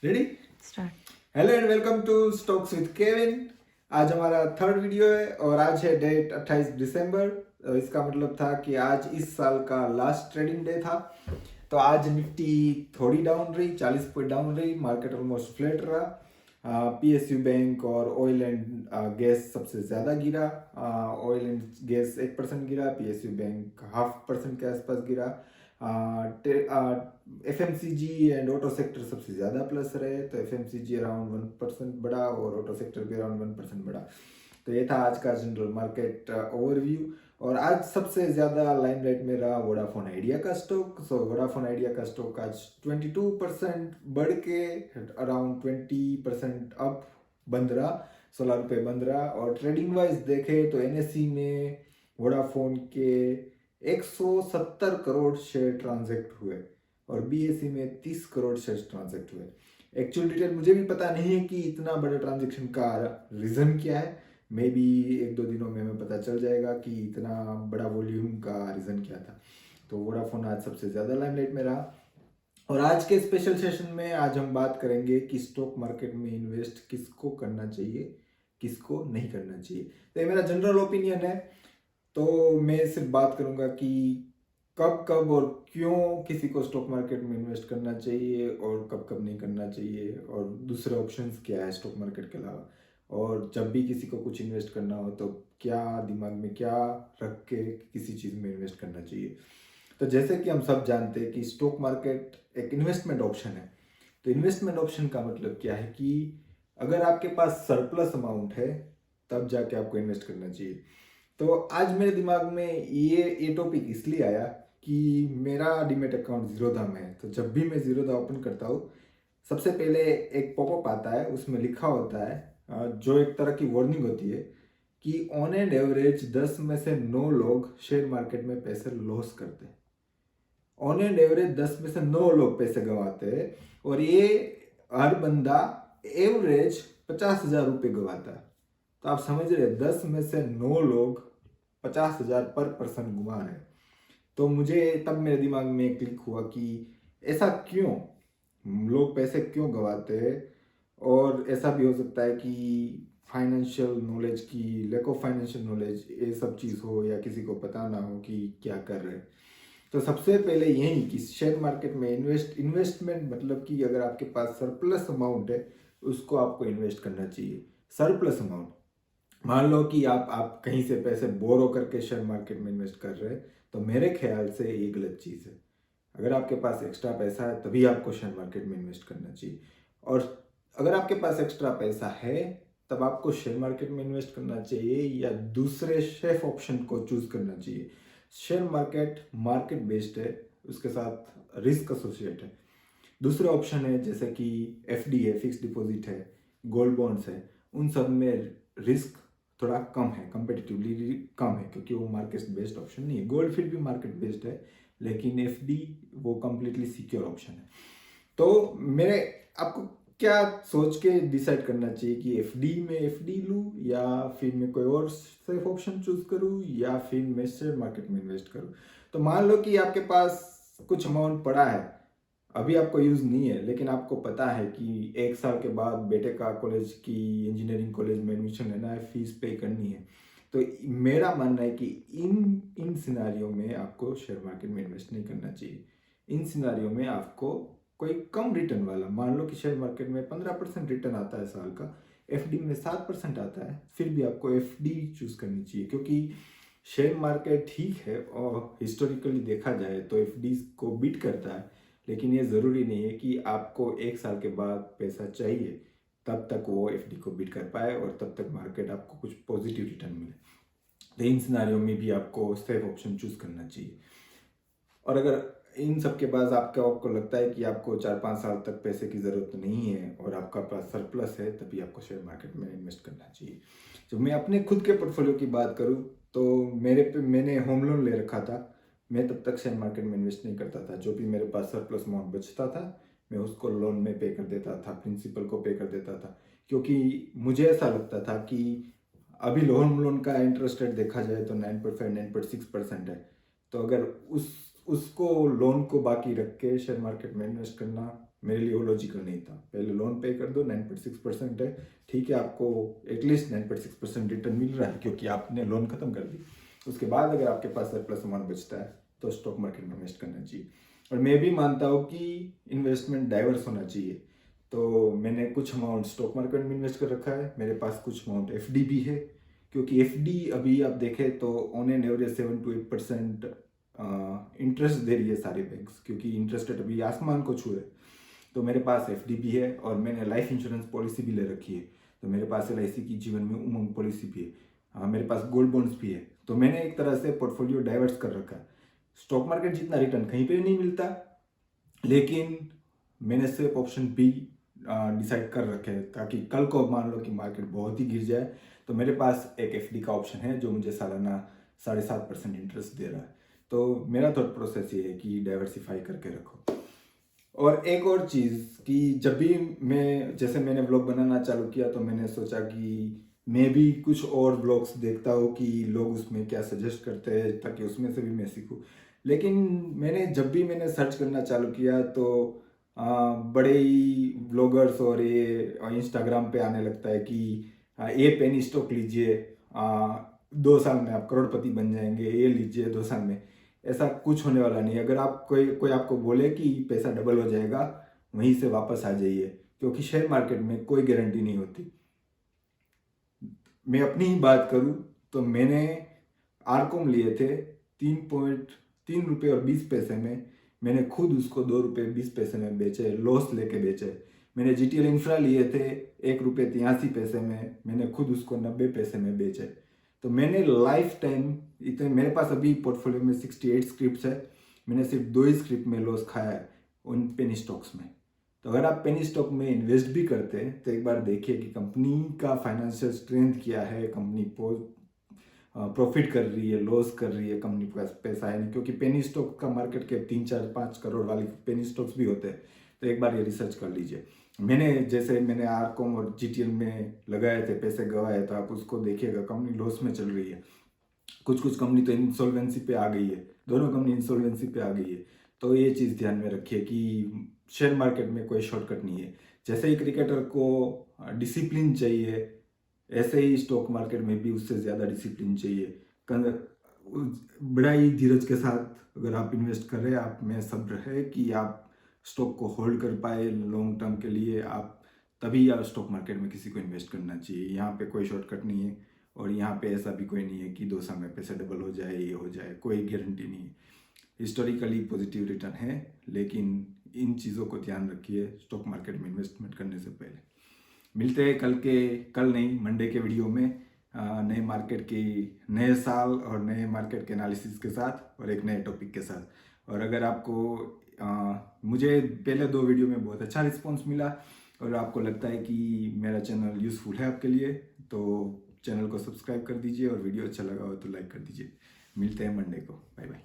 Ready. Start. Hello and welcome to stocks with Kevin. आज हमारा third video है और आज है डेट 28 दिसंबर। इसका मतलब था कि आज इस साल का लास्ट ट्रेडिंग डे था। तो आज निफ्टी थोड़ी डाउन रही, 40 पॉइंट डाउन रही, मार्केट ऑलमोस्ट फ्लैट रहा। पीएसयू बैंक और ऑयल एंड गैस सबसे ज़्यादा गिरा। ऑयल एंड गैस 1% गिरा, पीएसयू बैंक 0.5% के आसपास गिरा। एफएमसीजी एंड ऑटो सेक्टर सबसे ज़्यादा प्लस रहे, तो एफएमसीजी अराउंड 1% बढ़ा और ऑटो सेक्टर भी अराउंड 1% बढ़ा। तो ये था आज का जनरल मार्केट ओवरव्यू। और आज सबसे ज़्यादा लाइमलाइट में रहा वोडाफोन आइडिया का स्टॉक। सो वोडाफोन आइडिया का स्टॉक आज 22% बढ़ के अराउंड 20% अप बंद रहा, 16 रुपये बंद रहा। और ट्रेडिंग वाइज देखे तो एनएससी में वोडाफोन के 170 करोड़ शेयर ट्रांजैक्ट हुए और बीएसई में 30 करोड़ शेयर ट्रांजैक्ट हुए। एक्चुअल डिटेल मुझे भी पता नहीं है कि इतना बड़ा ट्रांजैक्शन का रीज़न क्या है। मे बी 1-2 दिनों में हमें पता चल जाएगा कि इतना बड़ा वॉल्यूम का रीज़न क्या था। तो वोडाफोन आज सबसे ज़्यादा लाइमलाइट में रहा। और आज के स्पेशल सेशन में आज हम बात करेंगे कि स्टॉक मार्केट में इन्वेस्ट किसको करना चाहिए, किसको नहीं करना चाहिए। तो ये मेरा जनरल ओपिनियन है। तो मैं सिर्फ बात करूंगा कि कब कब और क्यों किसी को स्टॉक मार्केट में इन्वेस्ट करना चाहिए और कब कब नहीं करना चाहिए, और दूसरे ऑप्शंस क्या है स्टॉक मार्केट के अलावा। और जब भी किसी को कुछ इन्वेस्ट करना हो तो क्या दिमाग में क्या रख के किसी चीज़ में इन्वेस्ट करना चाहिए। तो जैसे कि हम सब जानते हैं कि स्टॉक मार्केट एक इन्वेस्टमेंट ऑप्शन है। तो इन्वेस्टमेंट ऑप्शन का मतलब क्या है कि अगर आपके पास सरप्लस अमाउंट है तब जाके आपको इन्वेस्ट करना चाहिए। तो आज मेरे दिमाग में ये टॉपिक इसलिए आया कि मेरा डीमेट अकाउंट जीरोधा में है। तो जब भी मैं जीरोधा ओपन करता हूँ सबसे पहले एक पॉपअप आता है, उसमें लिखा होता है जो एक तरह की वार्निंग होती है कि ऑन एंड एवरेज 10 में से 9 लोग शेयर मार्केट में पैसे लॉस करते हैं। ऑन एंड एवरेज 10 में से 9 लोग पैसे गंवाते हैं और ये हर बंदा एवरेज 50,000 रुपये गंवाता है। तो आप समझ रहे हैं 10 में से 9 लोग 50,000 पर पर्सन घुमा रहे हैं। तो मुझे तब मेरे दिमाग में क्लिक हुआ कि ऐसा क्यों, लोग पैसे क्यों गंवाते हैं। और ऐसा भी हो सकता है कि फाइनेंशियल नॉलेज की लैक ऑफ फाइनेंशियल नॉलेज ये सब चीज़ हो या किसी को पता ना हो कि क्या कर रहे हैं। तो सबसे पहले यही कि शेयर मार्केट में इन्वेस्टमेंट मतलब कि अगर आपके पास सरप्लस अमाउंट है उसको आपको इन्वेस्ट करना चाहिए। सरप्लस अमाउंट, मान लो कि आप कहीं से पैसे बोरो करके शेयर मार्केट में इन्वेस्ट कर रहे हैं, तो मेरे ख्याल से ये गलत चीज़ है। अगर आपके पास एक्स्ट्रा पैसा है तभी आपको शेयर मार्केट में इन्वेस्ट करना चाहिए। और अगर आपके पास एक्स्ट्रा पैसा है तब आपको शेयर मार्केट में इन्वेस्ट करना चाहिए या दूसरे सेफ ऑप्शन को चूज करना चाहिए। शेयर मार्केट मार्केट बेस्ड है, उसके साथ रिस्क एसोसिएट है। दूसरे ऑप्शन है जैसे कि एफडी है, फिक्स डिपॉजिट है, गोल्ड बॉन्ड्स है, उन सब में रिस्क थोड़ा कम है, कंपेटिटिवली कम है, क्योंकि वो मार्केट बेस्ड ऑप्शन नहीं है। गोल्ड फिर भी मार्केट बेस्ड है लेकिन एफडी वो कंप्लीटली सिक्योर ऑप्शन है। तो मेरे आपको क्या सोच के डिसाइड करना चाहिए कि एफडी में एफडी लूँ या फिर मैं कोई और सेफ ऑप्शन चूज करूँ या फिर मैं शेयर मार्केट में इन्वेस्ट करूँ। तो मान लो कि आपके पास कुछ अमाउंट पड़ा है, अभी आपको यूज़ नहीं है, लेकिन आपको पता है कि 1 साल के बाद बेटे का कॉलेज की इंजीनियरिंग कॉलेज में एडमिशन लेना है, फीस पे करनी है। तो मेरा मानना है कि इन इन सिनारियों में आपको शेयर मार्केट में इन्वेस्ट नहीं करना चाहिए। इन सिनारियों में आपको कोई कम रिटर्न वाला, मान लो कि शेयर मार्केट में 15% रिटर्न आता है साल का, एफडी में 7% आता है, फिर भी आपको एफडी चूज करनी चाहिए। क्योंकि शेयर मार्केट ठीक है और हिस्टोरिकली देखा जाए तो एफडी को बीट करता है, लेकिन ये ज़रूरी नहीं है कि आपको 1 साल के बाद पैसा चाहिए तब तक वो एफडी को बीट कर पाए और तब तक मार्केट आपको कुछ पॉजिटिव रिटर्न मिले। तो इन सिनारियों में भी आपको सेफ ऑप्शन चूज करना चाहिए। और अगर इन सब के बाद आपको लगता है कि आपको 4-5 साल तक पैसे की ज़रूरत नहीं है और आपका पास सरप्लस है, तभी आपको शेयर मार्केट में इन्वेस्ट करना चाहिए। जब मैं अपने खुद के पोर्टफोलियो की बात करूँ तो मैंने होम लोन ले रखा था। मैं तब तक शेयर मार्केट में इन्वेस्ट नहीं करता था। जो भी मेरे पास सरप्लस अमाउंट बचता था मैं उसको लोन में पे कर देता था, प्रिंसिपल को पे कर देता था। क्योंकि मुझे ऐसा लगता था कि अभी होम लोन का इंटरेस्ट रेट देखा जाए तो 9.5 9.6% है। तो अगर उस उसको लोन को बाकी रख के शेयर मार्केट में इन्वेस्ट करना मेरे लिए वो लॉजिकल नहीं था। पहले लोन पे कर दो, 9.6% है, ठीक है, आपको एटलीस्ट 9.6% रिटर्न मिल रहा है क्योंकि आपने लोन खत्म कर दी। उसके बाद अगर आपके पास सरप्लस अमाउंट बचता है तो स्टॉक मार्केट में इन्वेस्ट करना चाहिए। और मैं भी मानता हूँ कि इन्वेस्टमेंट डाइवर्स होना चाहिए। तो मैंने कुछ अमाउंट स्टॉक मार्केट में इन्वेस्ट कर रखा है, मेरे पास कुछ अमाउंट एफडी भी है, क्योंकि एफडी अभी आप देखें तो on an average 7 to 8% interest दे रही है सारे बैंक्स, क्योंकि इंटरेस्ट रेट अभी आसमान को छू है। तो मेरे पास एफडी भी है और मैंने लाइफ इंश्योरेंस पॉलिसी भी ले रखी है। तो मेरे पास एलआईसी की जीवन में उमंग पॉलिसी भी है। मेरे पास गोल्ड बॉन्ड्स भी है। तो मैंने एक तरह से पोर्टफोलियो डाइवर्स कर रखा है। स्टॉक मार्केट जितना रिटर्न कहीं पे नहीं मिलता, लेकिन मैंने सिर्फ ऑप्शन बी डिसाइड कर रखे हैं, ताकि कल को मान लो कि मार्केट बहुत ही गिर जाए तो मेरे पास एक एफडी का ऑप्शन है जो मुझे सालाना 7.5% इंटरेस्ट दे रहा है। तो मेरा थॉट प्रोसेस ये है कि डाइवर्सिफाई करके रखो। और एक और चीज़ कि जब भी जैसे मैंने ब्लॉग बनाना चालू किया तो मैंने सोचा कि मैं भी कुछ और ब्लॉग्स देखता हूँ कि लोग उसमें क्या सजेस्ट करते हैं, ताकि उसमें से भी मैं सीखूँ। लेकिन जब भी मैंने सर्च करना चालू किया तो बड़े ही ब्लॉगर्स और ये इंस्टाग्राम पे आने लगता है कि ये पेनी स्टॉक लीजिए, 2 साल में आप करोड़पति बन जाएंगे, ये लीजिए 2 साल में। ऐसा कुछ होने वाला नहीं। अगर आप कोई आपको बोले कि पैसा डबल हो जाएगा, वहीं से वापस आ जाइए, क्योंकि शेयर मार्केट में कोई गारंटी नहीं होती। मैं अपनी ही बात करूं तो मैंने आरकॉम लिए थे 3.3 रुपये और 20 पैसे में। मैंने खुद उसको 2 रुपये 20 पैसे में बेचे, लॉस लेके बेचे। मैंने जीटीएल इंफ्रा लिए थे 1 रुपये 83 पैसे में, मैंने खुद उसको 90 पैसे में बेचे। तो मैंने लाइफ टाइम इतने, मेरे पास अभी पोर्टफोलियो में 68 स्क्रिप्ट है, मैंने सिर्फ 2 ही स्क्रिप्ट में लॉस खाया है, उन पेनी स्टॉक्स में। तो अगर आप पेनी स्टॉक में इन्वेस्ट भी करते हैं तो एक बार देखिए कि कंपनी का फाइनेंशियल स्ट्रेंथ क्या है, कंपनी प्रॉफिट कर रही है, लॉस कर रही है, कंपनी के पास पैसा है नहीं, क्योंकि पेनी स्टॉक का मार्केट कैप 3-4-5 करोड़ वाली पेनी स्टॉक्स भी होते हैं। तो एक बार ये रिसर्च कर लीजिए। मैंने आरकॉम और जीटीएल में लगाए थे, पैसे गवाए, तो आप उसको देखिएगा, कंपनी लॉस में चल रही है। कुछ कंपनी तो इंसॉल्वेंसी पे आ गई है, दोनों कंपनी इंसॉल्वेंसी पे आ गई है। तो ये चीज़ ध्यान में रखिए कि शेयर मार्केट में कोई शॉर्टकट नहीं है। जैसे ही क्रिकेटर को डिसिप्लिन चाहिए, ऐसे ही स्टॉक मार्केट में भी उससे ज़्यादा डिसिप्लिन चाहिए। बड़ा ही धीरज के साथ अगर आप इन्वेस्ट कर रहे हैं, आप में सब्र है कि आप स्टॉक को होल्ड कर पाए लॉन्ग टर्म के लिए, आप तभी आप स्टॉक मार्केट में किसी को इन्वेस्ट करना चाहिए। यहाँ पे कोई शॉर्टकट नहीं है, और यहाँ पे ऐसा भी कोई नहीं है कि 2 साल में पैसा डबल हो जाए, ये हो जाए, कोई गारंटी नहीं है। हिस्टोरिकली पॉजिटिव रिटर्न है, लेकिन इन चीज़ों को ध्यान रखिए स्टॉक मार्केट में इन्वेस्टमेंट करने से पहले। मिलते हैं कल नहीं, मंडे के वीडियो में, नए साल और नए मार्केट के एनालिसिस के साथ और एक नए टॉपिक के साथ। और अगर आपको मुझे पहले 2 वीडियो में बहुत अच्छा रिस्पॉन्स मिला और आपको लगता है कि मेरा चैनल यूज़फुल है आपके लिए, तो चैनल को सब्सक्राइब कर दीजिए, और वीडियो अच्छा लगा हो तो लाइक कर दीजिए। मिलते हैं मंडे को। Bye bye.